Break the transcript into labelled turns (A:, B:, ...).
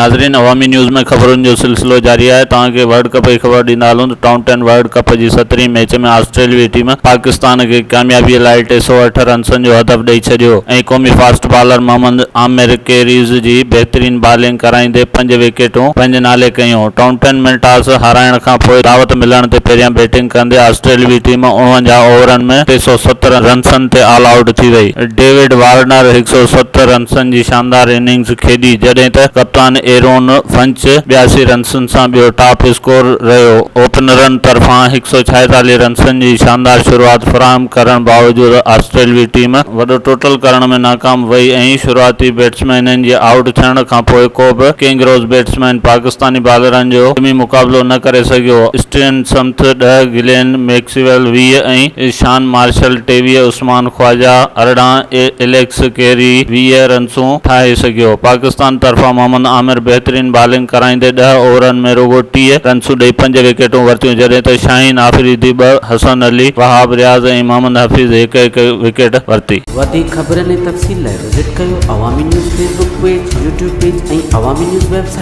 A: नाज़रीन, अवामी न्यूज़ में ख़बरुनि जो सिलसिलो जारी है। तव्हांखे वर्ल्ड कप जी ख़बर ॾींदा हलूं त टाउन वर्ल्ड कप जी 17वीं मैच में ऑस्ट्रेलिया टीम पाकिस्तान खे कामयाबीअ लाइ 308 रन्सनि जो हदफ़ ॾेई छॾियो ऐं क़ौमी फास्ट बॉलर मोहम्मद आमिर कैरीज़ जी बहितरीन बॉलिंग कराईंदे 5 विकेटूं पंहिंजे नाले कयूं। टाउन में टॉस हाराइण खां पोइ दावत मिलण ते पहिरियां बैटिंग कंदे ऑस्ट्रेलिया टीम 49 ओवरनि में 370 रन्सनि ते ऑल आउट थी वई। डेविड वार्नर 170 रन्सनि जी शानदार इनिंग्स खेॾी, जॾहिं त कप्तान एरोन फिंच 82 रन्सनि सां ॿियो टॉप स्कोर रहियो। ओपनरनि तरफ़ां 146 रन्सनि जी शानदार शुरूआत फराहम करण बावजूदि ऑस्ट्रेलिया टीम वॾो टोटल करण में नाकाम वई ऐं शुरूआती बैट्समैननि जे आउट थियण खां पोइ को बि किंगरोज़ बैट्समैन पाकिस्तानी बॉलरनि जो हथमी मुक़ाबिलो न करे सघियो। स्टीवन स्मिथ 10, गिलेन मैक्सवेल 20 ऐं Shaun Marsh 23, Usman Khawaja 18, Alex Carey 20 रन्सूं ठाहे सघियो। पाकिस्तान तरफ़ां मोहम्मद आमिर बहितरीन बॉलिंग कराईंदे 10 ओवरनि में रुगो 30 रन्सूं ॾेई 5 विकेटूं वरितियूं, जॾहिं त शाहीन आफरीदी 2, हसन अली, वहाब रियाज़ ऐं मोहम्मद हफ़ीज़ हिकु विकेट वरिती।
B: वधीक ख़बरनि ऐं तफ़सील लाइ विज़िट कयो अवामी news Facebook page, YouTube page ऐं अवामी न्यूज़ वेबसाइट।